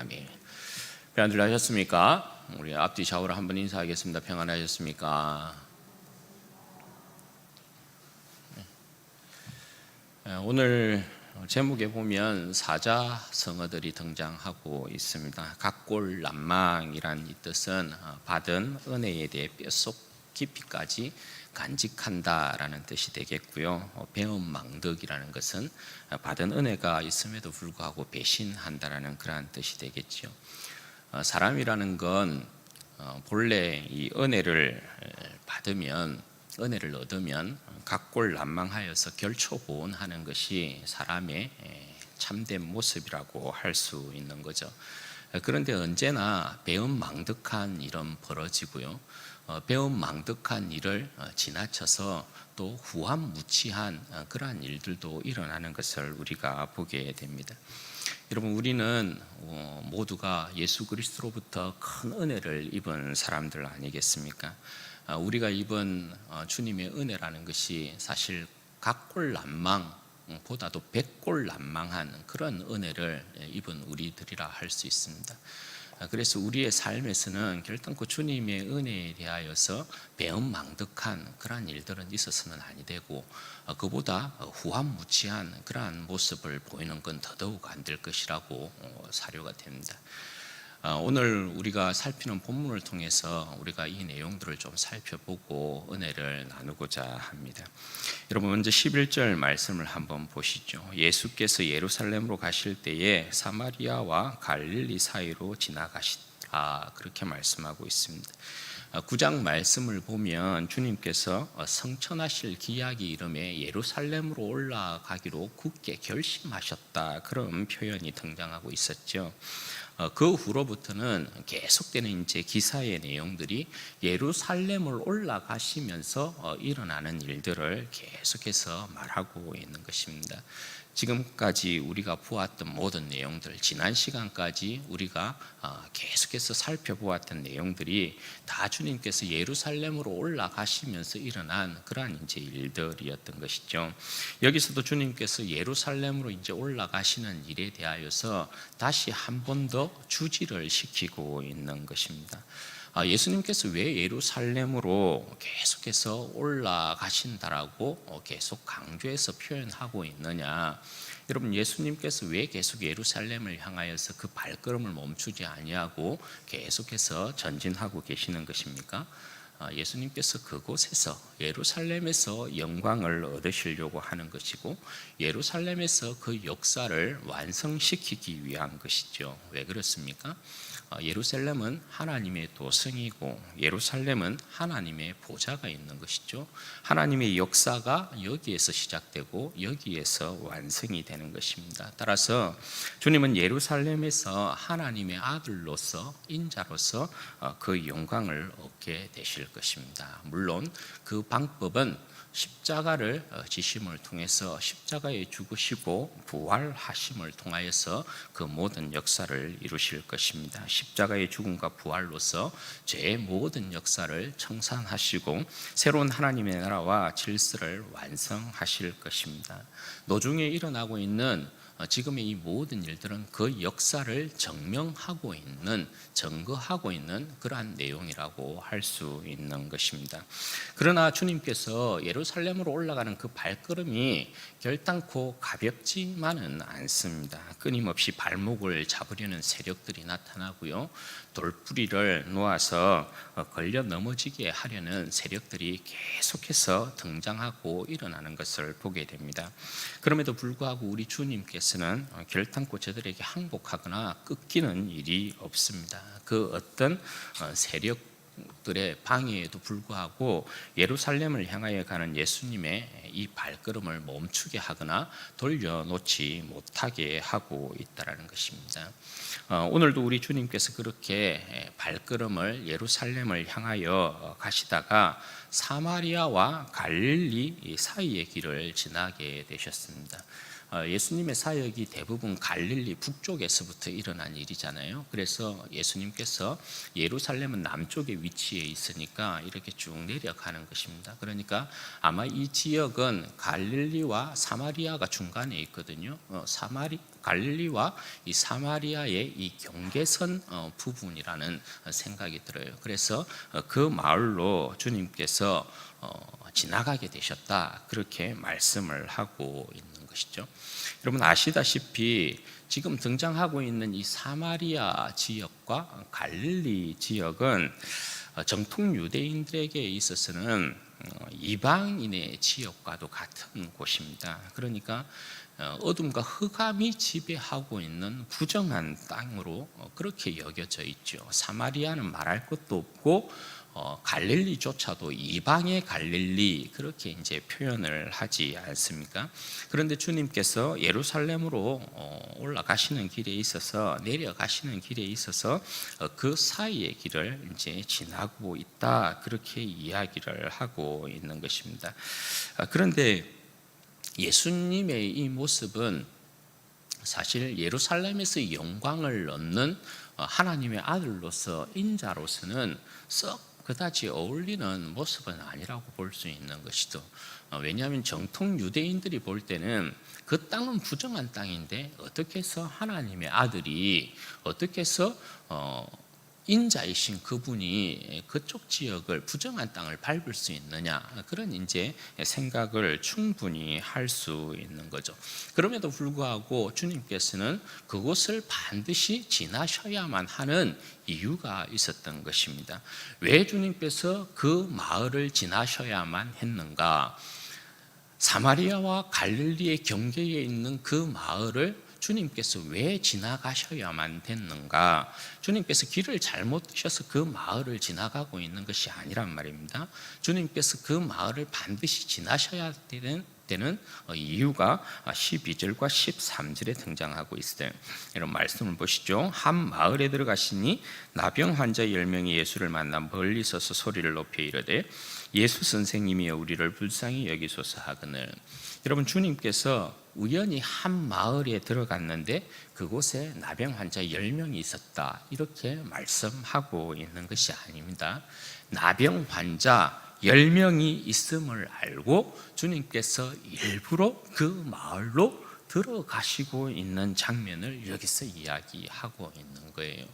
아멘. 평안들 하셨습니까? 우리 앞뒤 좌우로 한번 인사하겠습니다. 평안하셨습니까? 오늘 제목에 보면 사자성어들이 등장하고 있습니다. 각골난망이란 이 뜻은 받은 은혜에 대해 뼛속 깊이까지 간직한다라는 뜻이 되겠고요. 배은망덕이라는 것은 받은 은혜가 있음에도 불구하고 배신한다라는 그러한 뜻이 되겠죠. 사람이라는 건 본래 이 은혜를 얻으면 각골난망하여서 결초보온하는 것이 사람의 참된 모습이라고 할 수 있는 거죠. 그런데 언제나 배은망덕한 일은 벌어지고요. 배은망덕한 일을 지나쳐서 또 후한무치한 그러한 일들도 일어나는 것을 우리가 보게 됩니다. 여러분, 우리는 모두가 예수 그리스도로부터 큰 은혜를 입은 사람들 아니겠습니까? 우리가 입은 주님의 은혜라는 것이 사실 각골난망보다도 백골난망한 그런 은혜를 입은 우리들이라 할 수 있습니다. 그래서 우리의 삶에서는 결단코 주님의 은혜에 대하여서 배은망덕한 그러한 일들은 있어서는 아니 되고, 그보다 후한무치한 그러한 모습을 보이는 건 더더욱 안 될 것이라고 사료가 됩니다. 오늘 우리가 살피는 본문을 통해서 우리가 이 내용들을 좀 살펴보고 은혜를 나누고자 합니다. 여러분, 먼저 11절 말씀을 한번 보시죠. 예수께서 예루살렘으로 가실 때에 사마리아와 갈릴리 사이로 지나가시라, 그렇게 말씀하고 있습니다. 9장 말씀을 보면 주님께서 성천하실 기약이 이름에 예루살렘으로 올라가기로 굳게 결심하셨다, 그런 표현이 등장하고 있었죠. 그 후로부터는 계속되는 이제 기사의 내용들이 예루살렘을 올라가시면서 일어나는 일들을 계속해서 말하고 있는 것입니다. 지금까지 우리가 보았던 모든 내용들, 지난 시간까지 우리가 계속해서 살펴보았던 내용들이 다 주님께서 예루살렘으로 올라가시면서 일어난 그러한 이제 일들이었던 것이죠. 여기서도 주님께서 예루살렘으로 이제 올라가시는 일에 대하여서 다시 한 번 더 주지를 시키고 있는 것입니다. 예수님께서 왜 예루살렘으로 계속해서 올라가신다라고 계속 강조해서 표현하고 있느냐? 여러분, 예수님께서 왜 계속 예루살렘을 향하여서 그 발걸음을 멈추지 아니하고 계속해서 전진하고 계시는 것입니까? 예수님께서 그곳에서 예루살렘에서 영광을 얻으시려고 하는 것이고, 예루살렘에서 그 역사를 완성시키기 위한 것이죠. 왜 그렇습니까? 예루살렘은 하나님의 도성이고 예루살렘은 하나님의 보좌가 있는 것이죠. 하나님의 역사가 여기에서 시작되고 여기에서 완성이 되는 것입니다. 따라서 주님은 예루살렘에서 하나님의 아들로서, 인자로서 그 영광을 얻게 되실 것입니다. 물론 그 방법은 십자가를 지심을 통해서, 십자가에 죽으시고 부활하심을 통하여서 그 모든 역사를 이루실 것입니다. 십자가의 죽음과 부활로서 죄의 모든 역사를 청산하시고 새로운 하나님의 나라와 질서를 완성하실 것입니다. 노중에 일어나고 있는 지금의 이 모든 일들은 그 역사를 증거하고 있는 그러한 내용이라고 할 수 있는 것입니다. 그러나 주님께서 예루살렘으로 올라가는 그 발걸음이 결단코 가볍지만은 않습니다. 끊임없이 발목을 잡으려는 세력들이 나타나고요, 돌뿌리를 놓아서 걸려 넘어지게 하려는 세력들이 계속해서 등장하고 일어나는 것을 보게 됩니다. 그럼에도 불구하고 우리 주님께서는 결단코 저들에게 항복하거나 꺾이는 일이 없습니다. 그 어떤 세력들의 방해에도 불구하고 예루살렘을 향하여 가는 예수님의 이 발걸음을 멈추게 하거나 돌려놓지 못하게 하고 있다는 것입니다. 오늘도 우리 주님께서 그렇게 발걸음을 예루살렘을 향하여 가시다가 사마리아와 갈릴리 사이의 길을 지나게 되셨습니다. 예수님의 사역이 대부분 갈릴리 북쪽에서부터 일어난 일이잖아요. 그래서 예수님께서 예루살렘은 남쪽에 위치해 있으니까 이렇게 쭉 내려가는 것입니다. 그러니까 아마 이 지역은 갈릴리와 사마리아가 중간에 있거든요. 갈릴리와 이 사마리아의 이 경계선 부분이라는 생각이 들어요. 그래서 그 마을로 주님께서 지나가게 되셨다, 그렇게 말씀을 하고 있는 것이죠. 여러분 아시다시피 지금 등장하고 있는 이 사마리아 지역과 갈릴리 지역은 정통 유대인들에게 있어서는 이방인의 지역과도 같은 곳입니다. 그러니까 어둠과 흑암이 지배하고 있는 부정한 땅으로 그렇게 여겨져 있죠. 사마리아는 말할 것도 없고 갈릴리조차도 이방의 갈릴리, 그렇게 이제 표현을 하지 않습니까? 그런데 주님께서 예루살렘으로 올라가시는 길에 있어서, 내려가시는 길에 있어서 그 사이의 길을 이제 지나고 있다, 그렇게 이야기를 하고 있는 것입니다. 그런데 예수님의 이 모습은 사실 예루살렘에서 영광을 얻는 하나님의 아들로서, 인자로서는 썩 그다지 어울리는 모습은 아니라고 볼 수 있는 것이죠. 왜냐하면 정통 유대인들이 볼 때는 그 땅은 부정한 땅인데 어떻게 해서 하나님의 아들이, 어떻게 해서 인자이신 그분이 그쪽 지역을, 부정한 땅을 밟을 수 있느냐, 그런 이제 생각을 충분히 할 수 있는 거죠. 그럼에도 불구하고 주님께서는 그곳을 반드시 지나셔야만 하는 이유가 있었던 것입니다. 왜 주님께서 그 마을을 지나셔야만 했는가? 사마리아와 갈릴리의 경계에 있는 그 마을을 주님께서 왜 지나가셔야만 됐는가? 주님께서 길을 잘못 드셔서 그 마을을 지나가고 있는 것이 아니란 말입니다. 주님께서 그 마을을 반드시 지나셔야 되는 이유가 12절과 13절에 등장하고 있어요. 이런 말씀을 보시죠. 한 마을에 들어가시니 나병 환자 10명이 예수를 만나 멀리 서서 소리를 높여 이르되 예수 선생님이여 우리를 불쌍히 여기소서 하거늘. 여러분, 주님께서 우연히 한 마을에 들어갔는데 그곳에 나병 환자 10명이 있었다, 이렇게 말씀하고 있는 것이 아닙니다. 나병 환자 10명이 있음을 알고 주님께서 일부러 그 마을로 들어가시고 있는 장면을 여기서 이야기하고 있는 거예요.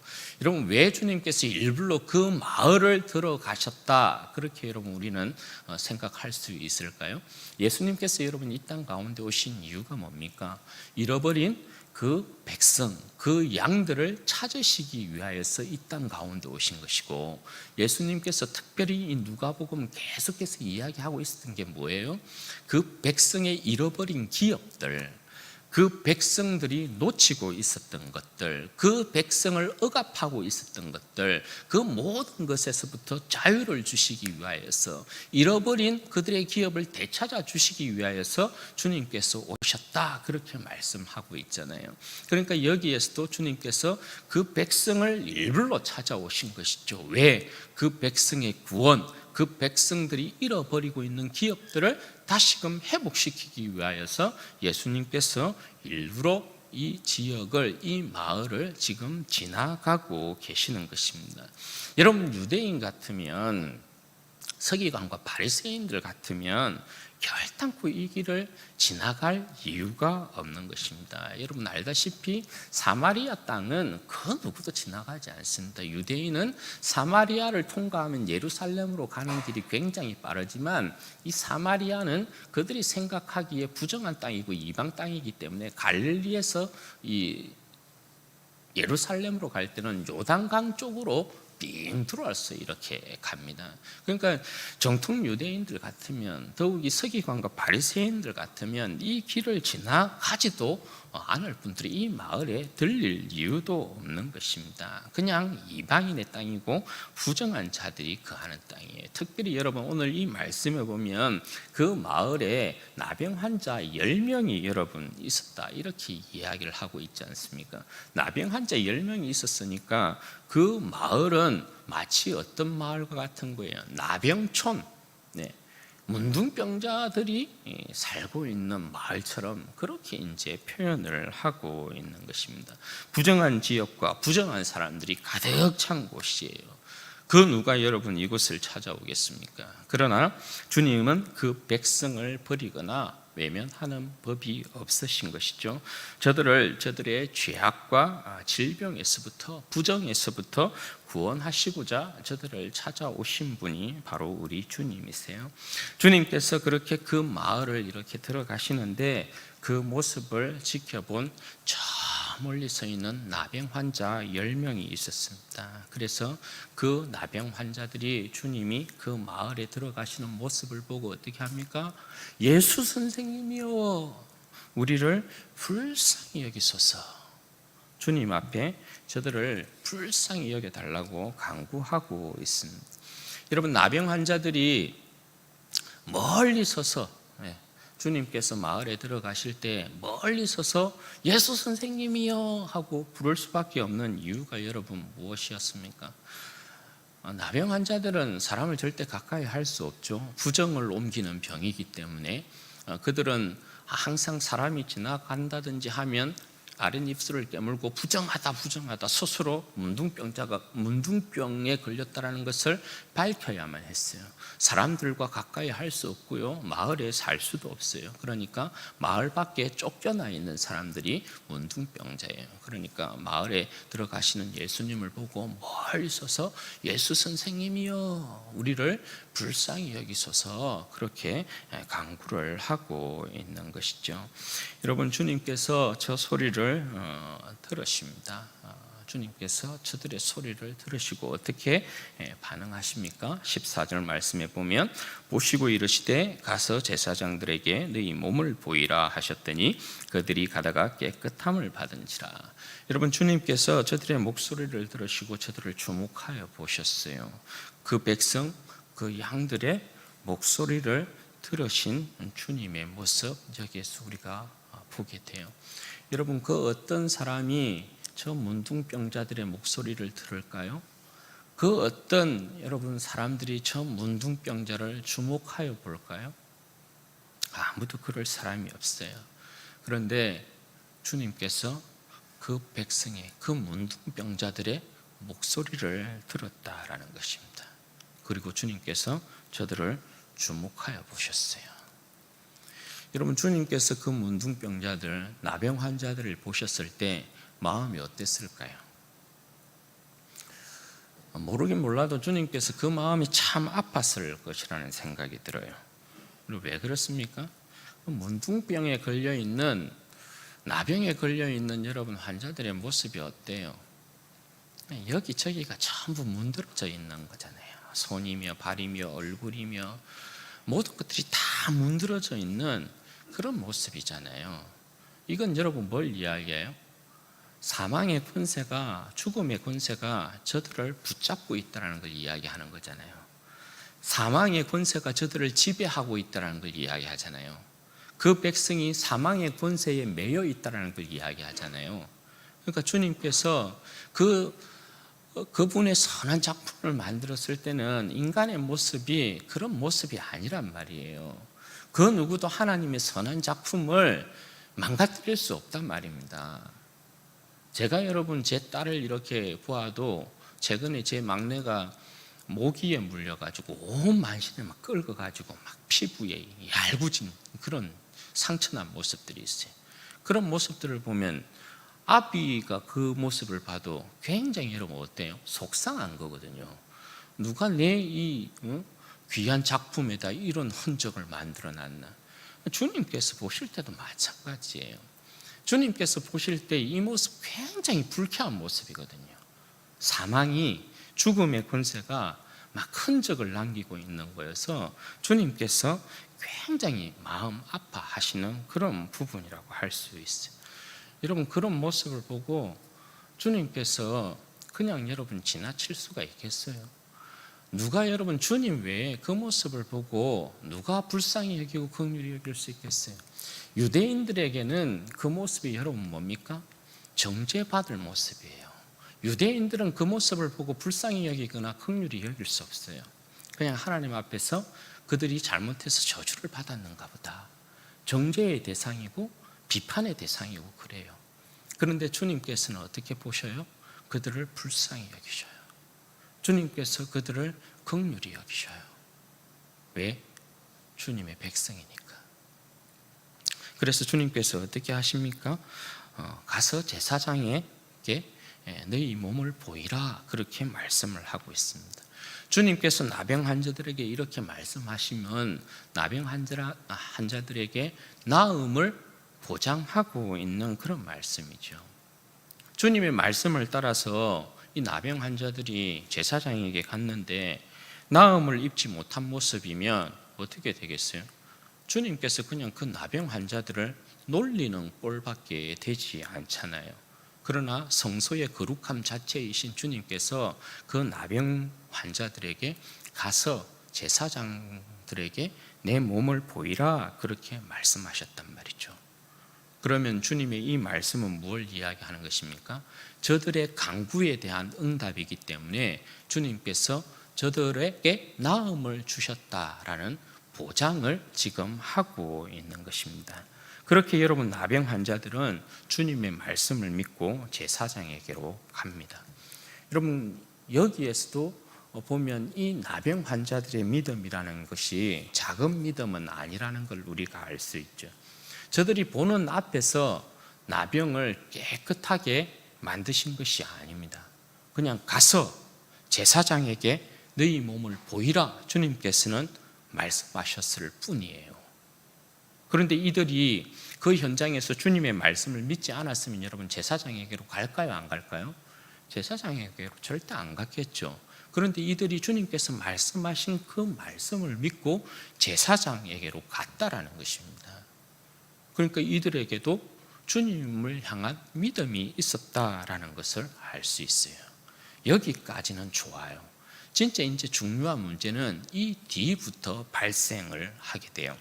여러분, 왜 주님께서 일부러 그 마을을 들어가셨다, 그렇게 여러분 우리는 생각할 수 있을까요? 예수님께서 여러분 이 땅 가운데 오신 이유가 뭡니까? 잃어버린 그 백성, 그 양들을 찾으시기 위하여서 이 땅 가운데 오신 것이고, 예수님께서 특별히 이 누가복음 계속해서 이야기하고 있었던 게 뭐예요? 그 백성의 잃어버린 기업들, 그 백성들이 놓치고 있었던 것들, 그 백성을 억압하고 있었던 것들, 그 모든 것에서부터 자유를 주시기 위하여서, 잃어버린 그들의 기업을 되찾아 주시기 위하여서 주님께서 오셨다, 그렇게 말씀하고 있잖아요. 그러니까 여기에서도 주님께서 그 백성을 일부러 찾아오신 것이죠. 왜? 그 백성의 구원, 그 백성들이 잃어버리고 있는 기업들을 다시금 회복시키기 위하여서 예수님께서 일부러 이 지역을, 이 마을을 지금 지나가고 계시는 것입니다. 여러분, 유대인 같으면, 서기관과 바리새인들 같으면 결단코 이 길을 지나갈 이유가 없는 것입니다. 여러분 알다시피 사마리아 땅은 그 누구도 지나가지 않습니다. 유대인은 사마리아를 통과하면 예루살렘으로 가는 길이 굉장히 빠르지만, 이 사마리아는 그들이 생각하기에 부정한 땅이고 이방 땅이기 때문에 갈릴리에서 이 예루살렘으로 갈 때는 요단강 쪽으로 빙 들어와서 이렇게 갑니다. 그러니까 정통 유대인들 같으면, 더욱이 서기관과 바리새인들 같으면 이 길을 지나가지도 않을 분들이 이 마을에 들릴 이유도 없는 것입니다. 그냥 이방인의 땅이고 부정한 자들이 거하는 땅이에요. 특별히 여러분 오늘 이 말씀에 보면 그 마을에 나병 환자 10명이 여러분 있었다, 이렇게 이야기를 하고 있지 않습니까? 나병 환자 10명이 있었으니까 그 마을은 마치 어떤 마을과 같은 거예요? 나병촌. 네. 문둥병자들이 살고 있는 마을처럼 그렇게 이제 표현을 하고 있는 것입니다. 부정한 지역과 부정한 사람들이 가득 찬 곳이에요. 그 누가 여러분 이곳을 찾아오겠습니까? 그러나 주님은 그 백성을 버리거나 외면하는 법이 없으신 것이죠. 저들의 죄악과 질병에서부터 부정에서부터 구원하시고자 저들을 찾아오신 분이 바로 우리 주님이세요. 주님께서 그렇게 그 마을을 이렇게 들어가시는데 그 모습을 지켜본 저 멀리 서 있는 나병 환자 10명이 있었습니다. 그래서 그 나병 환자들이 주님이 그 마을에 들어가시는 모습을 보고 어떻게 합니까? 예수 선생님이여, 우리를 불쌍히 여기소서. 주님 앞에 저들을 불쌍히 여겨달라고 간구하고 있습니다. 여러분, 나병 환자들이 멀리 서서 주님께서 마을에 들어가실 때 멀리 서서 예수 선생님이요 하고 부를 수밖에 없는 이유가 여러분 무엇이었습니까? 나병 환자들은 사람을 절대 가까이 할 수 없죠. 부정을 옮기는 병이기 때문에 그들은 항상 사람이 지나간다든지 하면 아랫입술을 깨물고 부정하다 스스로 문둥병에 걸렸다는 것을 밝혀야만 했어요. 사람들과 가까이 할 수 없고요, 마을에 살 수도 없어요. 그러니까 마을 밖에 쫓겨나 있는 사람들이 문둥병자예요. 그러니까 마을에 들어가시는 예수님을 보고 멀리 서서 예수 선생님이여, 우리를 불쌍히 여기소서, 그렇게 간구를 하고 있는 것이죠. 여러분, 주님께서 저 소리를 들으십니다. 주님께서 저들의 소리를 들으시고 어떻게 반응하십니까? 14절 말씀에 보면 보시고 이르시되 가서 제사장들에게 너희 몸을 보이라 하셨더니 그들이 가다가 깨끗함을 받은지라. 여러분, 주님께서 저들의 목소리를 들으시고 저들을 주목하여 보셨어요. 그 백성, 그 양들의 목소리를 들으신 주님의 모습, 여기에서 우리가 보게 돼요. 여러분, 그 어떤 사람이 저 문둥병자들의 목소리를 들을까요? 그 어떤 여러분 사람들이 저 문둥병자를 주목하여 볼까요? 아무도 그럴 사람이 없어요. 그런데 주님께서 그 백성의, 그 문둥병자들의 목소리를 들었다라는 것입니다. 그리고 주님께서 저들을 주목하여 보셨어요. 여러분, 주님께서 그 문둥병자들, 나병 환자들을 보셨을 때 마음이 어땠을까요? 모르긴 몰라도 주님께서 그 마음이 참 아팠을 것이라는 생각이 들어요. 그리고 왜 그렇습니까? 문둥병에 걸려있는, 나병에 걸려있는 여러분 환자들의 모습이 어때요? 여기저기가 전부 문드러져 있는 거잖아요. 손이며 발이며 얼굴이며 모든 것들이 다 문드러져 있는 그런 모습이잖아요. 이건 여러분 뭘 이야기해요? 사망의 권세가, 죽음의 권세가 저들을 붙잡고 있다는 걸 이야기하는 거잖아요. 사망의 권세가 저들을 지배하고 있다는 걸 이야기하잖아요. 그 백성이 사망의 권세에 매여 있다는 걸 이야기하잖아요. 그러니까 주님께서 그분의 선한 작품을 만들었을 때는 인간의 모습이 그런 모습이 아니란 말이에요. 그 누구도 하나님의 선한 작품을 망가뜨릴 수 없단 말입니다. 제가 여러분 제 딸을 이렇게 보아도 최근에 제 막내가 모기에 물려가지고 온 만신을 막 긁어가지고 막 피부에 얄궂은 그런 상처난 모습들이 있어요. 그런 모습들을 보면 아비가 그 모습을 봐도 굉장히 여러분 어때요? 속상한 거거든요. 누가 내 이 귀한 작품에다 이런 흔적을 만들어 놨나? 주님께서 보실 때도 마찬가지예요. 주님께서 보실 때 이 모습 굉장히 불쾌한 모습이거든요. 사망이, 죽음의 권세가 막 흔적을 남기고 있는 거여서 주님께서 굉장히 마음 아파하시는 그런 부분이라고 할 수 있어요. 여러분, 그런 모습을 보고 주님께서 그냥 여러분 지나칠 수가 있겠어요? 누가 여러분 주님 외에 그 모습을 보고 누가 불쌍히 여기고 긍휼히 여길 수 있겠어요? 유대인들에게는 그 모습이 여러분 뭡니까? 정죄받을 모습이에요. 유대인들은 그 모습을 보고 불쌍히 여기거나 긍휼히 여길 수 없어요. 그냥 하나님 앞에서 그들이 잘못해서 저주를 받았는가 보다. 정죄의 대상이고 비판의 대상이고 그래요. 그런데 주님께서는 어떻게 보셔요? 그들을 불쌍히 여기셔요. 주님께서 그들을 긍휼히 여기셔요. 왜? 주님의 백성이니까. 그래서 주님께서 어떻게 하십니까? 가서 제사장에게 너희 몸을 보이라 그렇게 말씀을 하고 있습니다. 주님께서 나병 환자들에게 이렇게 말씀하시면 나병 환자들에게 나음을 보장하고 있는 그런 말씀이죠. 주님의 말씀을 따라서 이 나병 환자들이 제사장에게 갔는데 나음을 입지 못한 모습이면 어떻게 되겠어요? 주님께서 그냥 그 나병 환자들을 놀리는 꼴밖에 되지 않잖아요. 그러나 성소의 거룩함 자체이신 주님께서 그 나병 환자들에게 가서 제사장들에게 내 몸을 보이라 그렇게 말씀하셨단 말이죠. 그러면 주님의 이 말씀은 무엇을 이야기하는 것입니까? 저들의 간구에 대한 응답이기 때문에 주님께서 저들에게 나음을 주셨다라는 보장을 지금 하고 있는 것입니다. 그렇게 여러분 나병 환자들은 주님의 말씀을 믿고 제사장에게로 갑니다. 여러분 여기에서도 보면 이 나병 환자들의 믿음이라는 것이 작은 믿음은 아니라는 걸 우리가 알 수 있죠. 저들이 보는 앞에서 나병을 깨끗하게 만드신 것이 아닙니다. 그냥 가서 제사장에게 너희 몸을 보이라 주님께서는 말씀하셨을 뿐이에요. 그런데 이들이 그 현장에서 주님의 말씀을 믿지 않았으면 여러분 제사장에게로 갈까요? 안 갈까요? 제사장에게로 절대 안 갔겠죠. 그런데 이들이 주님께서 말씀하신 그 말씀을 믿고 제사장에게로 갔다라는 것입니다. 그러니까 이들에게도 주님을 향한 믿음이 있었다라는 것을 알 수 있어요. 여기까지는 좋아요. 진짜 이제 중요한 문제는 이 뒤부터 발생을 하게 돼요.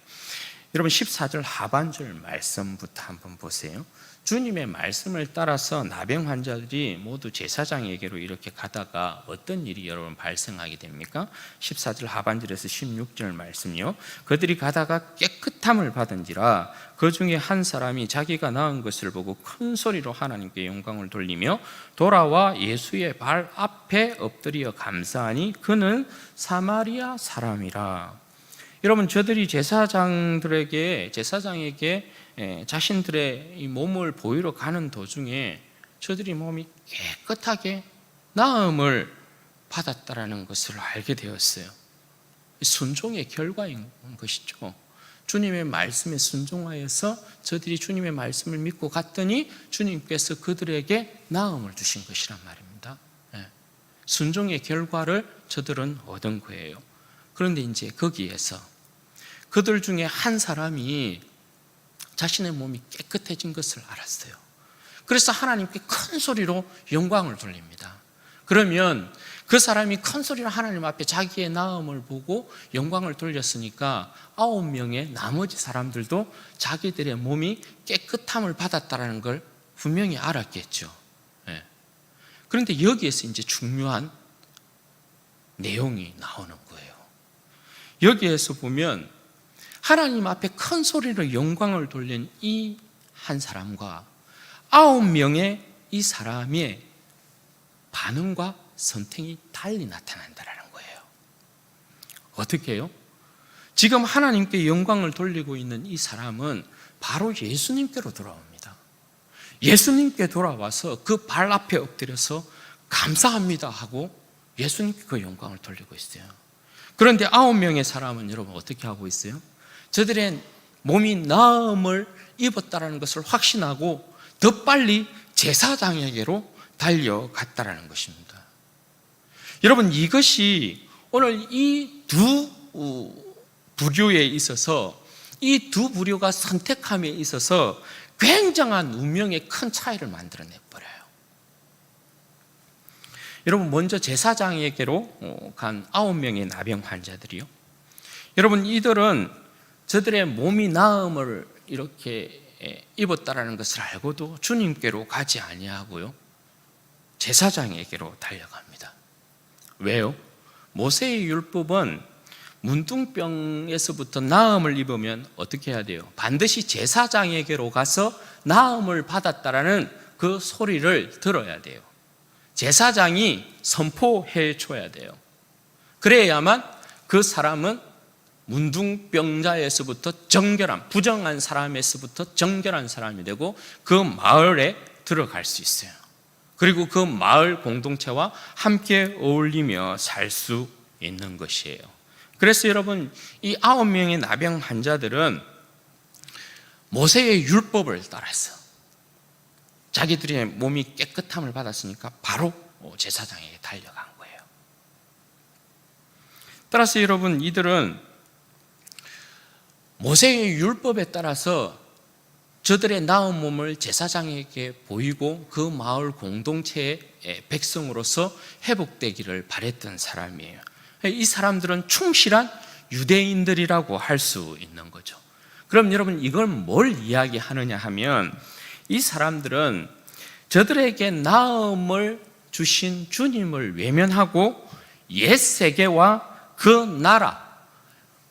여러분 14절 하반절 말씀부터 한번 보세요. 주님의 말씀을 따라서 나병 환자들이 모두 제사장에게로 이렇게 가다가 어떤 일이 여러분 발생하게 됩니까? 14절 하반절에서 16절 말씀이요. 그들이 가다가 깨끗함을 받은지라 그 중에 한 사람이 자기가 나은 것을 보고 큰 소리로 하나님께 영광을 돌리며 돌아와 예수의 발 앞에 엎드려 감사하니 그는 사마리아 사람이라. 여러분 저들이 제사장에게 자신들의 이 몸을 보이러 가는 도중에 저들이 몸이 깨끗하게 나음을 받았다라는 것을 알게 되었어요. 순종의 결과인 것이죠. 주님의 말씀에 순종하여서 저들이 주님의 말씀을 믿고 갔더니 주님께서 그들에게 나음을 주신 것이란 말입니다. 순종의 결과를 저들은 얻은 거예요. 그런데 이제 거기에서 그들 중에 한 사람이 자신의 몸이 깨끗해진 것을 알았어요. 그래서 하나님께 큰 소리로 영광을 돌립니다. 그러면 그 사람이 큰 소리로 하나님 앞에 자기의 나음을 보고 영광을 돌렸으니까 9명의 나머지 사람들도 자기들의 몸이 깨끗함을 받았다는 걸 분명히 알았겠죠. 그런데 여기에서 이제 중요한 내용이 나오는 거예요. 여기에서 보면 하나님 앞에 큰 소리로 영광을 돌린 이 한 사람과 9명의 이 사람의 반응과 선택이 달리 나타난다는 거예요. 어떻게 해요? 지금 하나님께 영광을 돌리고 있는 이 사람은 바로 예수님께로 돌아옵니다. 예수님께 돌아와서 그 발 앞에 엎드려서 감사합니다 하고 예수님께 그 영광을 돌리고 있어요. 그런데 9명의 사람은 여러분 어떻게 하고 있어요? 저들의 몸이 나음을 입었다는 것을 확신하고 더 빨리 제사장에게로 달려갔다는 것입니다. 여러분 이것이 오늘 이 두 부류에 있어서 이 두 부류가 선택함에 있어서 굉장한 운명의 큰 차이를 만들어내버려요. 여러분 먼저 제사장에게로 간 9명의 나병 환자들이요. 여러분 이들은 저들의 몸이 나음을 이렇게 입었다라는 것을 알고도 주님께로 가지 아니하고요. 제사장에게로 달려갑니다. 왜요? 모세의 율법은 문둥병에서부터 나음을 입으면 어떻게 해야 돼요? 반드시 제사장에게로 가서 나음을 받았다라는 그 소리를 들어야 돼요. 제사장이 선포해 줘야 돼요. 그래야만 그 사람은 문둥병자에서부터 정결한, 부정한 사람에서부터 정결한 사람이 되고 그 마을에 들어갈 수 있어요. 그리고 그 마을 공동체와 함께 어울리며 살 수 있는 것이에요. 그래서 여러분, 이 9명의 나병 환자들은 모세의 율법을 따라서 자기들의 몸이 깨끗함을 받았으니까 바로 제사장에게 달려간 거예요. 따라서 여러분, 이들은 모세의 율법에 따라서 저들의 나은 몸을 제사장에게 보이고 그 마을 공동체의 백성으로서 회복되기를 바랬던 사람이에요. 이 사람들은 충실한 유대인들이라고 할 수 있는 거죠. 그럼 여러분, 이걸 뭘 이야기하느냐 하면 이 사람들은 저들에게 나음을 주신 주님을 외면하고 옛 세계와 그 나라,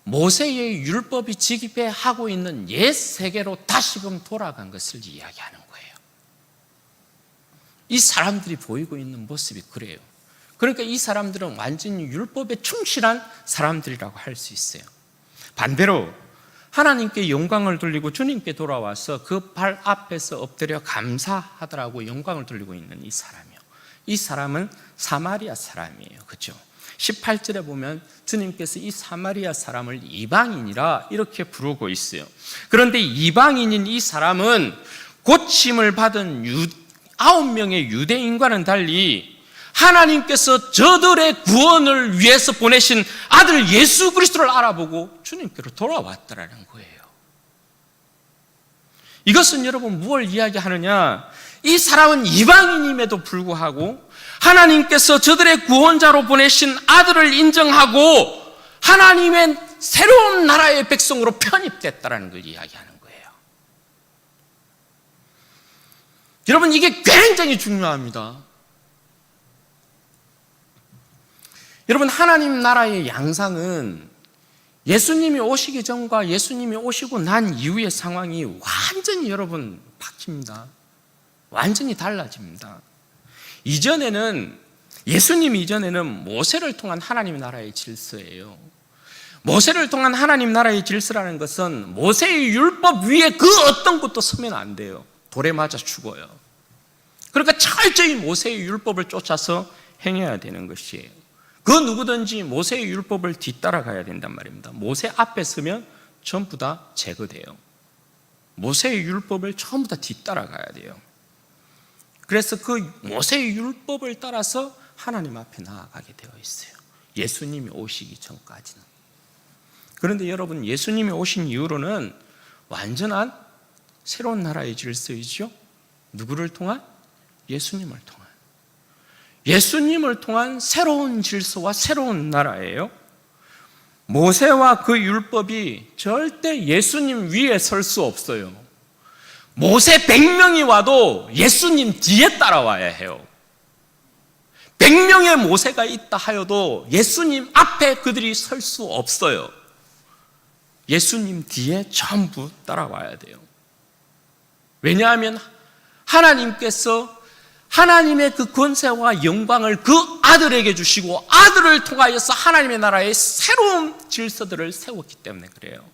모세의 율법이 지배하고 있는 옛 세계로 다시금 돌아간 것을 이야기하는 거예요. 이 사람들이 보이고 있는 모습이 그래요. 그러니까 이 사람들은 완전히 율법에 충실한 사람들이라고 할 수 있어요. 반대로 하나님께 영광을 돌리고 주님께 돌아와서 그 발 앞에서 엎드려 감사하더라고 영광을 돌리고 있는 이 사람이요. 이 사람은 사마리아 사람이에요. 그렇죠? 18절에 보면 주님께서 이 사마리아 사람을 이방인이라 이렇게 부르고 있어요. 그런데 이방인인 이 사람은 고침을 받은 9명의 유대인과는 달리 하나님께서 저들의 구원을 위해서 보내신 아들 예수 그리스도를 알아보고 주님께로 돌아왔다라는 거예요. 이것은 여러분 무엇을 이야기하느냐? 이 사람은 이방인임에도 불구하고 하나님께서 저들의 구원자로 보내신 아들을 인정하고 하나님의 새로운 나라의 백성으로 편입됐다라는 걸 이야기하는 거예요. 여러분, 이게 굉장히 중요합니다. 여러분, 하나님 나라의 양상은 예수님이 오시기 전과 예수님이 오시고 난 이후의 상황이 완전히 여러분 바뀝니다. 완전히 달라집니다. 예수님 이전에는 모세를 통한 하나님 나라의 질서예요. 모세를 통한 하나님 나라의 질서라는 것은 모세의 율법 위에 그 어떤 것도 서면 안 돼요. 돌에 맞아 죽어요. 그러니까 철저히 모세의 율법을 쫓아서 행해야 되는 것이에요. 그 누구든지 모세의 율법을 뒤따라가야 된단 말입니다. 모세 앞에 서면 전부 다 제거돼요. 모세의 율법을 전부 다 뒤따라가야 돼요. 그래서 그 모세의 율법을 따라서 하나님 앞에 나아가게 되어 있어요. 예수님이 오시기 전까지는. 그런데 여러분, 예수님이 오신 이후로는 완전한 새로운 나라의 질서이죠. 누구를 통한? 예수님을 통한. 예수님을 통한 새로운 질서와 새로운 나라예요. 모세와 그 율법이 절대 예수님 위에 설 수 없어요. 모세 100명이 와도 예수님 뒤에 따라와야 해요. 100명의 모세가 있다 하여도 예수님 앞에 그들이 설 수 없어요. 예수님 뒤에 전부 따라와야 돼요. 왜냐하면 하나님께서 하나님의 그 권세와 영광을 그 아들에게 주시고 아들을 통하여서 하나님의 나라의 새로운 질서들을 세웠기 때문에 그래요.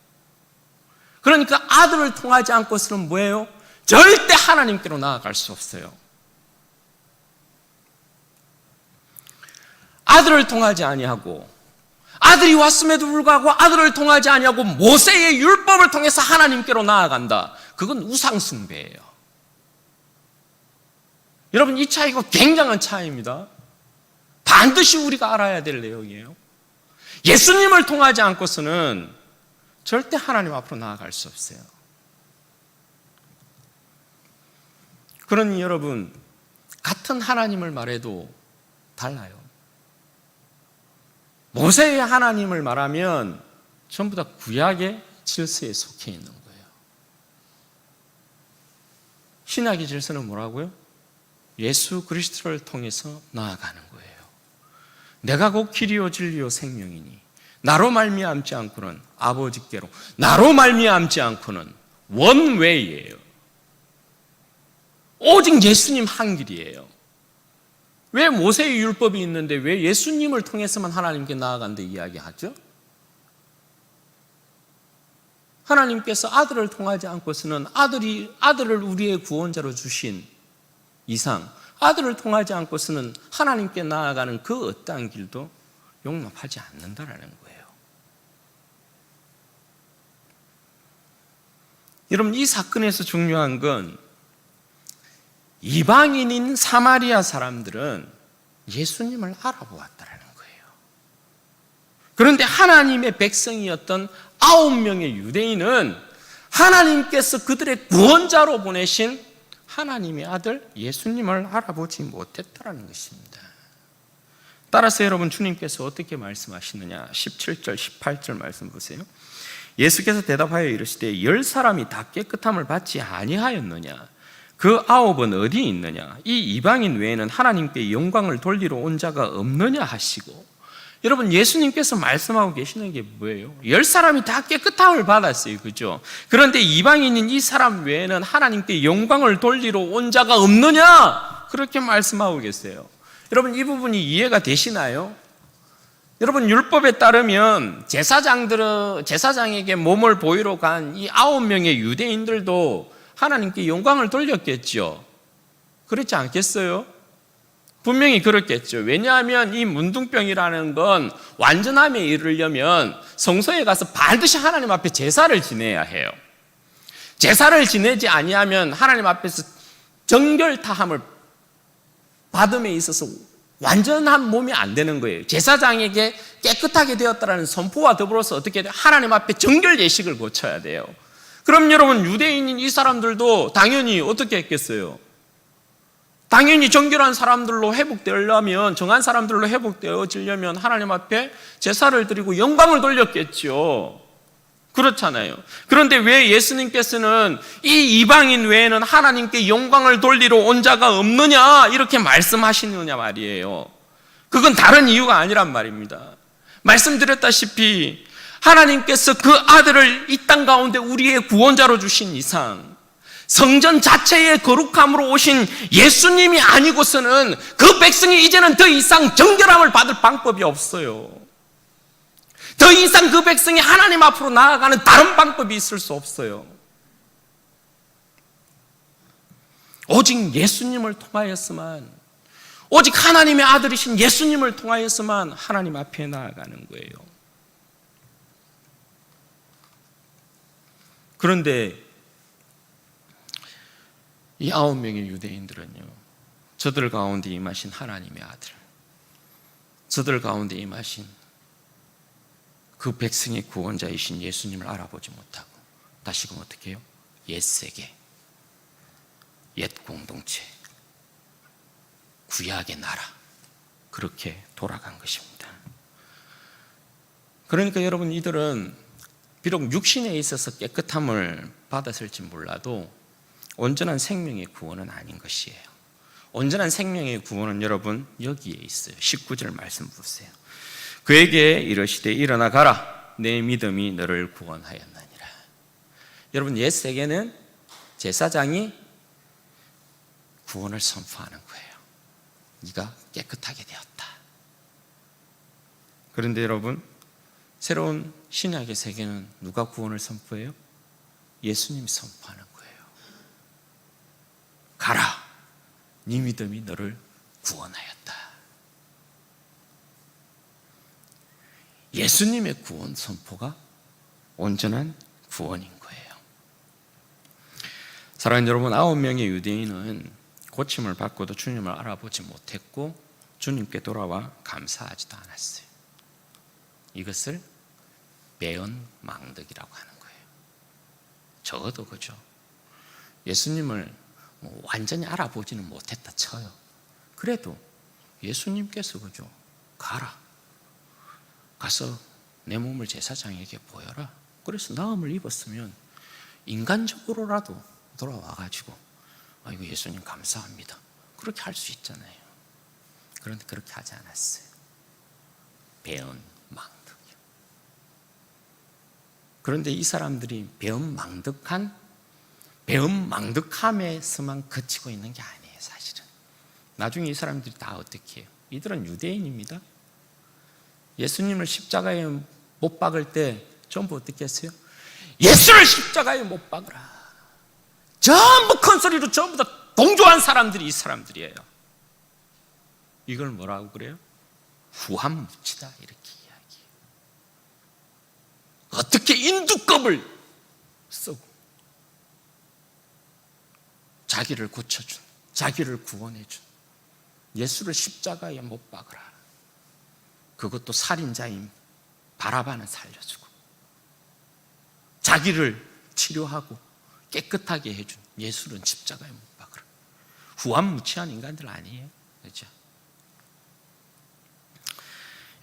그러니까 아들을 통하지 않고서는 뭐예요? 절대 하나님께로 나아갈 수 없어요. 아들을 통하지 아니하고 아들이 왔음에도 불구하고 아들을 통하지 아니하고 모세의 율법을 통해서 하나님께로 나아간다. 그건 우상숭배예요. 여러분, 이 차이가 굉장한 차이입니다. 반드시 우리가 알아야 될 내용이에요. 예수님을 통하지 않고서는 절대 하나님 앞으로 나아갈 수 없어요. 그러니 여러분, 같은 하나님을 말해도 달라요. 모세의 하나님을 말하면 전부 다 구약의 질서에 속해 있는 거예요. 신약의 질서는 뭐라고요? 예수 그리스도를 통해서 나아가는 거예요. 내가 곧 길이요 진리요 생명이니 나로 말미암지 않고는 아버지께로, 나로 말미암지 않고는 원웨이예요. 오직 예수님 한 길이에요. 왜 모세의 율법이 있는데 왜 예수님을 통해서만 하나님께 나아간다 이야기하죠? 하나님께서 아들을 통하지 않고서는 아들을 우리의 구원자로 주신 이상 아들을 통하지 않고서는 하나님께 나아가는 그 어떠한 길도 용납하지 않는다라는 거예요. 여러분, 이 사건에서 중요한 건 이방인인 사마리아 사람들은 예수님을 알아보았다라는 거예요. 그런데 하나님의 백성이었던 9명의 유대인은 하나님께서 그들의 구원자로 보내신 하나님의 아들 예수님을 알아보지 못했다라는 것입니다. 따라서 여러분, 주님께서 어떻게 말씀하시느냐, 17절 18절 말씀 보세요. 예수께서 대답하여 이르시되 10사람이 다 깨끗함을 받지 아니하였느냐? 그 9은 어디 있느냐? 이 이방인 외에는 하나님께 영광을 돌리러 온 자가 없느냐 하시고, 여러분, 예수님께서 말씀하고 계시는 게 뭐예요? 10사람이 다 깨끗함을 받았어요. 그죠? 그런데 이방인인 이 사람 외에는 하나님께 영광을 돌리러 온 자가 없느냐? 그렇게 말씀하고 계세요. 여러분, 이 부분이 이해가 되시나요? 여러분, 율법에 따르면 제사장에게 몸을 보이러 간 이 9명의 유대인들도 하나님께 영광을 돌렸겠죠. 그렇지 않겠어요? 분명히 그렇겠죠. 왜냐하면 이 문둥병이라는 건 완전함에 이르려면 성소에 가서 반드시 하나님 앞에 제사를 지내야 해요. 제사를 지내지 아니하면 하나님 앞에서 정결타함을 받음에 있어서 완전한 몸이 안 되는 거예요. 제사장에게 깨끗하게 되었다라는 선포와 더불어서 어떻게 돼요? 하나님 앞에 정결 예식을 거쳐야 돼요. 그럼 여러분, 유대인인 이 사람들도 당연히 어떻게 했겠어요? 당연히 정결한 사람들로 회복되려면, 정한 사람들로 회복되어지려면 하나님 앞에 제사를 드리고 영광을 돌렸겠죠. 그렇잖아요. 그런데 왜 예수님께서는 이 이방인 외에는 하나님께 영광을 돌리러 온 자가 없느냐 이렇게 말씀하시느냐 말이에요. 그건 다른 이유가 아니란 말입니다. 말씀드렸다시피 하나님께서 그 아들을 이 땅 가운데 우리의 구원자로 주신 이상 성전 자체의 거룩함으로 오신 예수님이 아니고서는 그 백성이 이제는 더 이상 정결함을 받을 방법이 없어요. 더 이상 그 백성이 하나님 앞으로 나아가는 다른 방법이 있을 수 없어요. 오직 예수님을 통하여서만, 오직 하나님의 아들이신 예수님을 통하여서만 하나님 앞에 나아가는 거예요. 그런데 이 9명의 유대인들은요, 저들 가운데 임하신 하나님의 아들, 저들 가운데 임하신 그 백성의 구원자이신 예수님을 알아보지 못하고 다시금 어떻게 해요? 옛 세계, 옛 공동체, 구약의 나라, 그렇게 돌아간 것입니다. 그러니까 여러분, 이들은 비록 육신에 있어서 깨끗함을 받았을지 몰라도 온전한 생명의 구원은 아닌 것이에요. 온전한 생명의 구원은 여러분 여기에 있어요. 19절 말씀 보세요. 그에게 이르시되 일어나 가라, 내 믿음이 너를 구원하였느니라. 여러분, 옛 세계는 제사장이 구원을 선포하는 거예요. 네가 깨끗하게 되었다. 그런데 여러분, 새로운 신약의 세계는 누가 구원을 선포해요? 예수님이 선포하는 거예요. 가라, 네 믿음이 너를 구원하였다. 예수님의 구원 선포가 온전한 구원인 거예요. 사랑하는 여러분, 9명의 유대인은 고침을 받고도 주님을 알아보지 못했고 주님께 돌아와 감사하지도 않았어요. 이것을 배은망덕이라고 하는 거예요. 적어도 그죠. 예수님을 완전히 알아보지는 못했다 쳐요. 그래도 예수님께서 그죠, 가라, 가서 내 몸을 제사장에게 보여라. 그래서 나음을 입었으면 인간적으로라도 돌아와가지고 아이고 예수님 감사합니다, 그렇게 할 수 있잖아요. 그런데 그렇게 하지 않았어요. 배은망덕이요. 그런데 이 사람들이 배은망덕함에서만 그치고 있는 게 아니에요. 사실은 나중에 이 사람들이 다 어떻게 해요? 이들은 유대인입니다. 예수님을 십자가에 못 박을 때 전부 어떻게 했어요? 예수를 십자가에 못 박으라. 전부 큰 소리로 전부 다 동조한 사람들이 이 사람들이에요. 이걸 뭐라고 그래요? 후한무치다 이렇게 이야기해요. 어떻게 인두껍을 쓰고 자기를 고쳐준, 자기를 구원해준 예수를 십자가에 못 박으라. 그것도 살인자인 바라바는 살려주고 자기를 치료하고 깨끗하게 해준 예수는 십자가에 못 박으라. 후한무치한 인간들 아니에요. 그렇죠?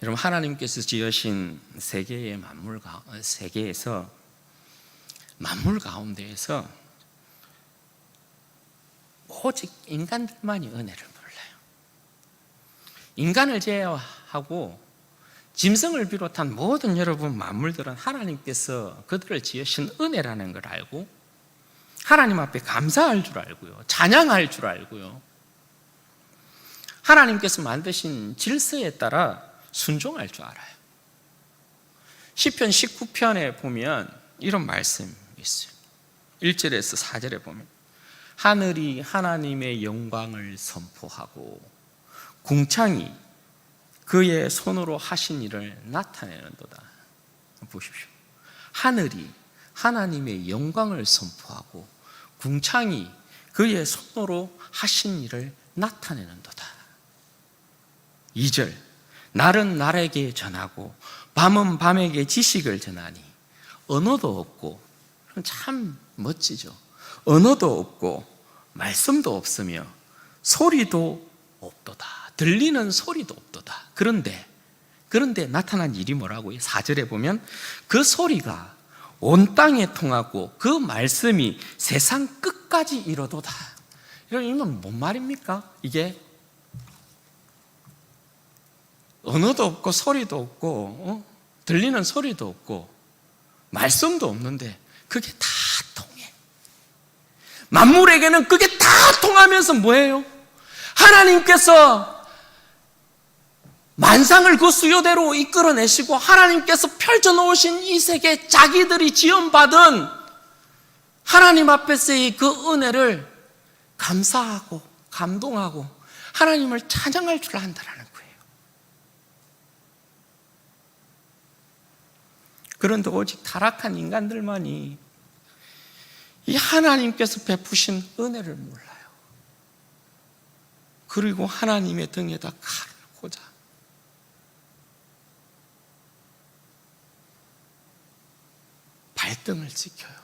여러분, 하나님께서 지으신 세계에서 만물 가운데에서 오직 인간들만이 은혜를 몰라요. 인간을 제외하고 짐승을 비롯한 모든 여러분 만물들은 하나님께서 그들을 지으신 은혜라는 걸 알고 하나님 앞에 감사할 줄 알고요, 찬양할 줄 알고요, 하나님께서 만드신 질서에 따라 순종할 줄 알아요. 시편 19편에 보면 이런 말씀이 있어요. 1절에서 4절에 보면 하늘이 하나님의 영광을 선포하고 궁창이 그의 손으로 하신 일을 나타내는도다. 보십시오. 하늘이 하나님의 영광을 선포하고 궁창이 그의 손으로 하신 일을 나타내는도다. 2절 날은 날에게 전하고 밤은 밤에게 지식을 전하니 언어도 없고, 참 멋지죠. 언어도 없고 말씀도 없으며 소리도 없도다. 들리는 소리도 없도다. 그런데 나타난 일이 뭐라고요? 4절에 보면 그 소리가 온 땅에 통하고 그 말씀이 세상 끝까지 이르도다. 이건 뭔 말입니까? 이게 언어도 없고 소리도 없고 들리는 소리도 없고 말씀도 없는데 그게 다 통해. 만물에게는 그게 다 통하면서 뭐예요? 하나님께서 만상을 그 수요대로 이끌어내시고 하나님께서 펼쳐놓으신 이 세계, 자기들이 지원받은 하나님 앞에서의 그 은혜를 감사하고 감동하고 하나님을 찬양할 줄 안다라는 거예요. 그런데 오직 타락한 인간들만이 이 하나님께서 베푸신 은혜를 몰라요. 그리고 하나님의 등에다 칼을 꽂아 발등을 지켜요.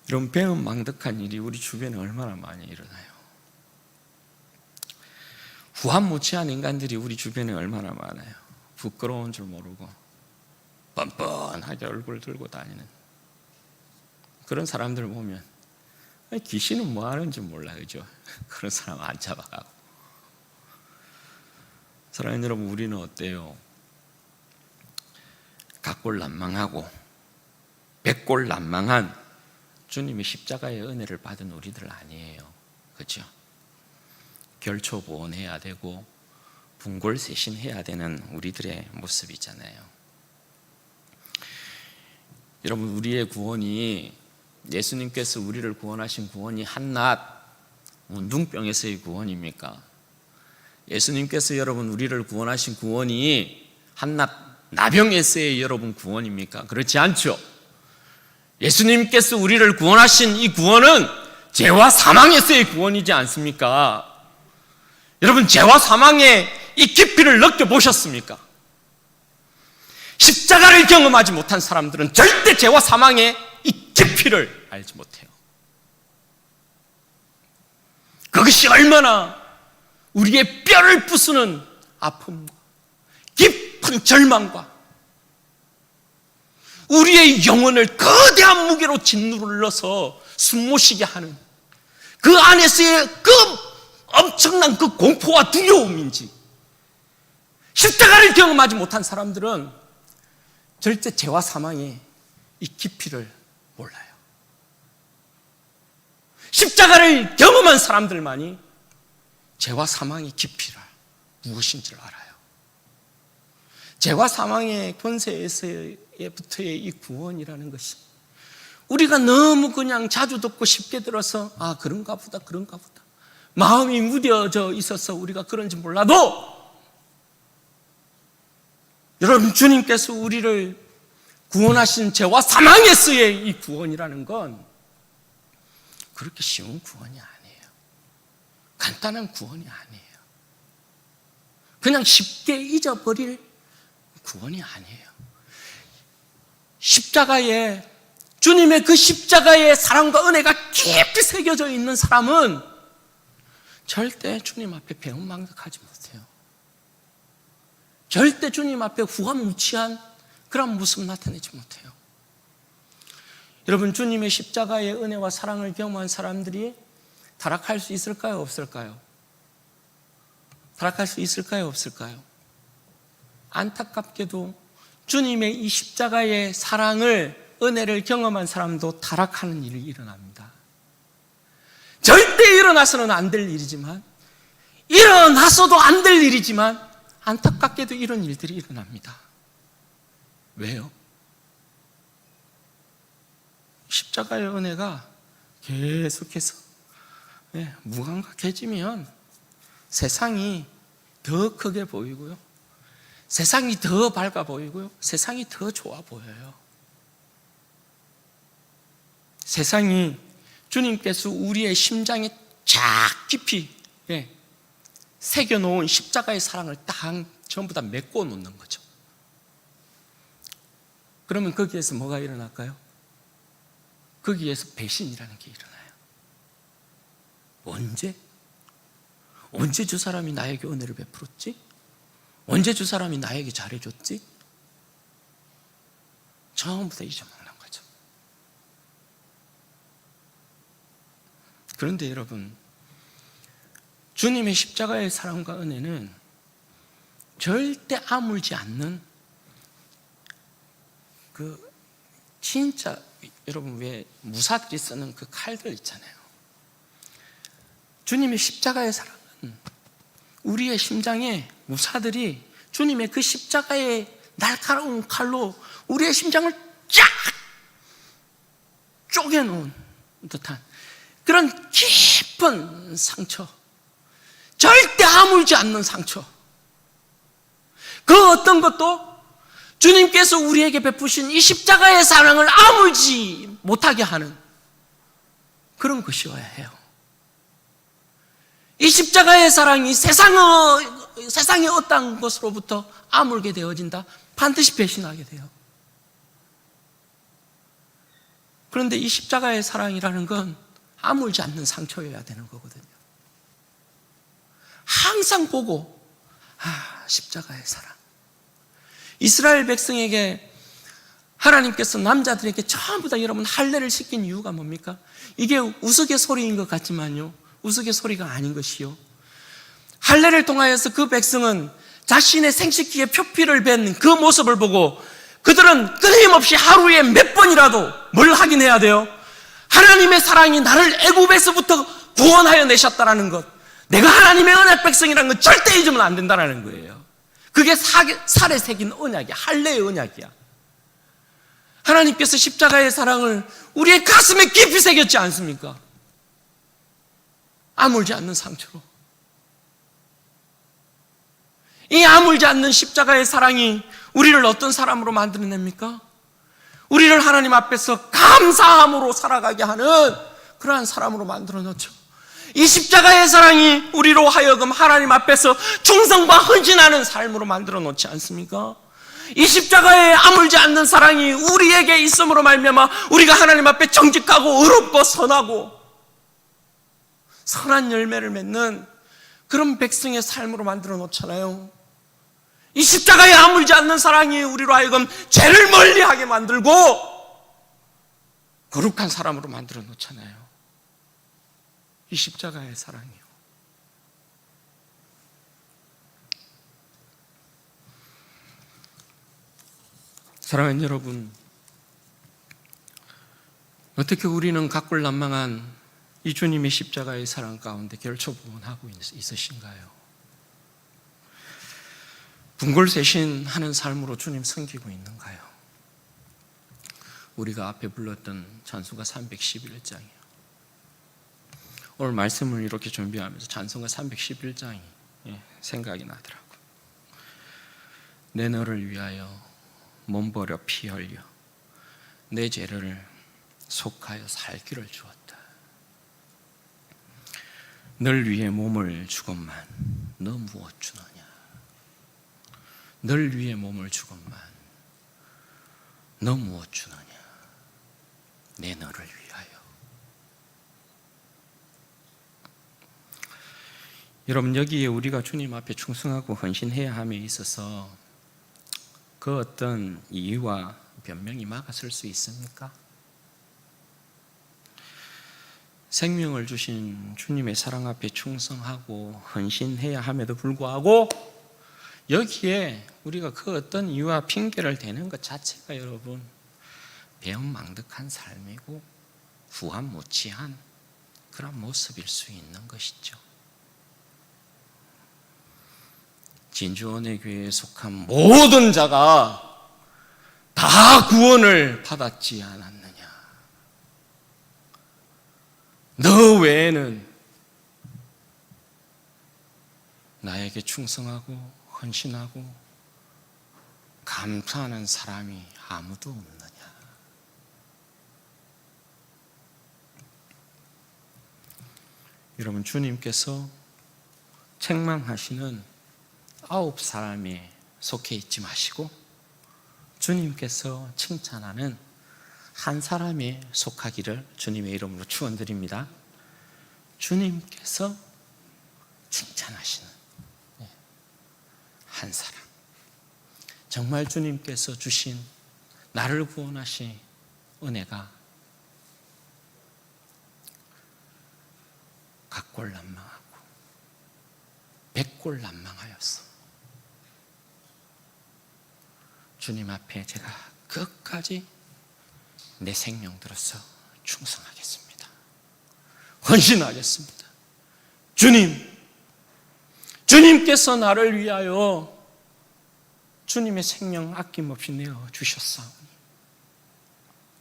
이런 배은망덕한 일이 우리 주변에 얼마나 많이 일어나요. 후한무치한 인간들이 우리 주변에 얼마나 많아요. 부끄러운 줄 모르고 뻔뻔하게 얼굴 들고 다니는 그런 사람들 보면 귀신은 뭐 하는지 몰라, 그죠? 그런 사람 안 잡아가고. 사랑하는 여러분, 우리는 어때요? 각골난망하고 백골난망한 주님의 십자가의 은혜를 받은 우리들 아니에요, 그렇죠? 결초보온해야 되고 분골쇄신해야 되는 우리들의 모습이잖아요. 여러분, 우리의 구원이, 예수님께서 우리를 구원하신 구원이 한낱 문둥병에서의 구원입니까? 예수님께서 여러분 우리를 구원하신 구원이 한낱 나병에서의 여러분 구원입니까? 그렇지 않죠. 예수님께서 우리를 구원하신 이 구원은 죄와 사망에서의 구원이지 않습니까? 여러분, 죄와 사망의 이 깊이를 느껴보셨습니까? 십자가를 경험하지 못한 사람들은 절대 죄와 사망의 이 깊이를 알지 못해요. 그것이 얼마나 우리의 뼈를 부수는 아픔과 깊은 절망과 우리의 영혼을 거대한 무게로 짓눌러서 숨모시게 하는 그 안에서의 그 엄청난 그 공포와 두려움인지, 십자가를 경험하지 못한 사람들은 절대 죄와 사망의 이 깊이를 몰라요. 십자가를 경험한 사람들만이 죄와 사망의 깊이를 무엇인지를 알아요. 죄와 사망의 권세에서부터의 이 구원이라는 것이 우리가 너무 그냥 자주 듣고 쉽게 들어서 그런가 보다 마음이 무뎌져 있어서 우리가 그런지 몰라도, 여러분, 주님께서 우리를 구원하신 죄와 사망에서의 이 구원이라는 건 그렇게 쉬운 구원이 아니에요. 간단한 구원이 아니에요. 그냥 쉽게 잊어버릴 구원이 아니에요. 십자가에, 주님의 그 십자가의 사랑과 은혜가 깊이 새겨져 있는 사람은 절대 주님 앞에 배은망덕하지 못해요. 절대 주님 앞에 후감무치한 그런 모습 나타내지 못해요. 여러분, 주님의 십자가의 은혜와 사랑을 경험한 사람들이 타락할 수 있을까요? 없을까요? 타락할 수 있을까요? 없을까요? 안타깝게도 주님의 이 십자가의 사랑을, 은혜를 경험한 사람도 타락하는 일이 일어납니다. 절대 일어나서는 안 될 일이지만, 일어나서도 안 될 일이지만 안타깝게도 이런 일들이 일어납니다. 왜요? 십자가의 은혜가 계속해서 무감각해지면 세상이 더 크게 보이고요, 세상이 더 밝아 보이고요, 세상이 더 좋아 보여요. 세상이 주님께서 우리의 심장에 쫙 깊이 새겨놓은 십자가의 사랑을 딱 전부 다 메꿔 놓는 거죠. 그러면 거기에서 뭐가 일어날까요? 거기에서 배신이라는 게 일어나요. 언제 저 사람이 나에게 은혜를 베풀었지? 언제 저 사람이 나에게 잘해줬지? 전부 다 잊어먹는 거죠. 그런데 여러분, 주님의 십자가의 사랑과 은혜는 절대 아물지 않는, 진짜 여러분, 왜 무사들이 쓰는 그 칼들 있잖아요. 주님의 십자가의 사랑은 우리의 심장에 무사들이 주님의 그 십자가의 날카로운 칼로 우리의 심장을 쫙 쪼개놓은 듯한 그런 깊은 상처, 절대 아물지 않는 상처, 그 어떤 것도 주님께서 우리에게 베푸신 이 십자가의 사랑을 아물지 못하게 하는 그런 것이어야 해요. 이 십자가의 사랑이 세상의 어떤 것으로부터 아물게 되어진다, 반드시 배신하게 돼요. 그런데 이 십자가의 사랑이라는 건 아물지 않는 상처여야 되는 거거든요. 항상 보고, 십자가의 사랑. 이스라엘 백성에게 하나님께서 남자들에게 전부 다 여러분 할례를 시킨 이유가 뭡니까? 이게 우스갯소리인 것 같지만요, 우스갯소리가 아닌 것이요, 할례를 통하여서 그 백성은 자신의 생식기에 표피를 뱉는 그 모습을 보고 그들은 끊임없이 하루에 몇 번이라도 뭘 하긴 해야 돼요? 하나님의 사랑이 나를 애굽에서부터 구원하여 내셨다라는 것, 내가 하나님의 은혜 백성이라는 건 절대 잊으면 안 된다는 거예요. 그게 살에 새긴 언약이야. 할례의 언약이야. 하나님께서 십자가의 사랑을 우리의 가슴에 깊이 새겼지 않습니까? 아물지 않는 상처로. 이 아물지 않는 십자가의 사랑이 우리를 어떤 사람으로 만들어냅니까? 우리를 하나님 앞에서 감사함으로 살아가게 하는 그러한 사람으로 만들어 놓죠. 이 십자가의 사랑이 우리로 하여금 하나님 앞에서 충성과 헌신하는 삶으로 만들어 놓지 않습니까? 이 십자가에 아물지 않는 사랑이 우리에게 있음으로 말미암아 우리가 하나님 앞에 정직하고 의롭고 선하고 선한 열매를 맺는 그런 백성의 삶으로 만들어 놓잖아요. 이 십자가에 아물지 않는 사랑이 우리로 하여금 죄를 멀리하게 만들고 거룩한 사람으로 만들어 놓잖아요. 이 십자가의 사랑이요. 사랑하는 여러분, 어떻게 우리는 각골난망한 이 주님의 십자가의 사랑 가운데 결초부원하고 있으신가요? 분골쇄신하는 삶으로 주님 섬기고 있는가요? 우리가 앞에 불렀던 찬송가 311장이요. 오늘 말씀을 이렇게 준비하면서 찬송가 311장이 생각이 나더라고요. 내 너를 위하여 몸버려 피 흘려 내 죄를 속하여 살 길을 주었다. 널 위해 몸을 주건만 너 무엇 주느냐. 널 위해 몸을 주건만 너 무엇 주느냐. 내 너를 위하여. 여러분, 여기에 우리가 주님 앞에 충성하고 헌신해야 함에 있어서 그 어떤 이유와 변명이 막아설 수 있습니까? 생명을 주신 주님의 사랑 앞에 충성하고 헌신해야 함에도 불구하고 여기에 우리가 그 어떤 이유와 핑계를 대는 것 자체가 여러분 배은망덕한 삶이고 후한무치한 그런 모습일 수 있는 것이죠. 진주원의 교회에 속한 모든 자가 다 구원을 받았지 않았느냐. 너 외에는 나에게 충성하고 헌신하고 감사하는 사람이 아무도 없느냐. 여러분, 주님께서 책망하시는 9사람에 속해 있지 마시고 주님께서 칭찬하는 한 사람에 속하기를 주님의 이름으로 축원드립니다. 주님께서 칭찬하시는 한 사람, 정말 주님께서 주신 나를 구원하신 은혜가 각골난망하고 백골난망하였어. 주님 앞에 제가 끝까지 내 생명 들어서 충성하겠습니다. 헌신하겠습니다. 주님께서 나를 위하여 주님의 생명 아낌없이 내어주셨사오니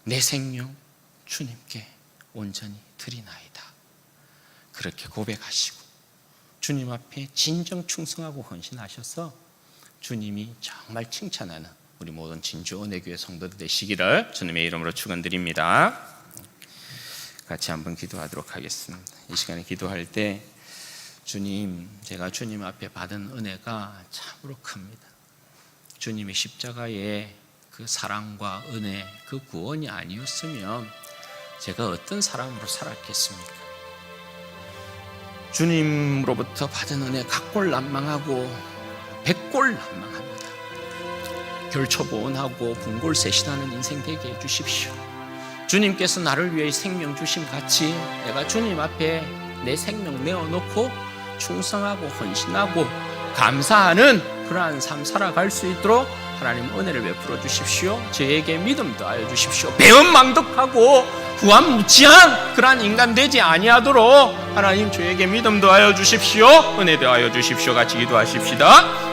내 생명 주님께 온전히 드리나이다. 그렇게 고백하시고 주님 앞에 진정 충성하고 헌신하셔서 주님이 정말 칭찬하는 우리 모든 진주은혜교회 성도들 되시기를 주님의 이름으로 축원드립니다. 같이 한번 기도하도록 하겠습니다. 이 시간에 기도할 때 주님, 제가 주님 앞에 받은 은혜가 참으로 큽니다. 주님의 십자가의 그 사랑과 은혜, 그 구원이 아니었으면 제가 어떤 사람으로 살았겠습니까? 주님으로부터 받은 은혜 각골난망하고 백골난망합니다. 결초보온하고 분골쇄신하는 인생 되게 해주십시오. 주님께서 나를 위해 생명 주심 같이 내가 주님 앞에 내 생명 내어놓고 충성하고 헌신하고 감사하는 그러한 삶 살아갈 수 있도록 하나님 은혜를 베풀어 주십시오. 저에게 믿음 더하여 주십시오. 배은망덕하고 후한무치한 그러한 인간 되지 아니하도록 하나님 저에게 믿음 더하여 주십시오. 은혜 더하여 주십시오. 같이 기도하십시다.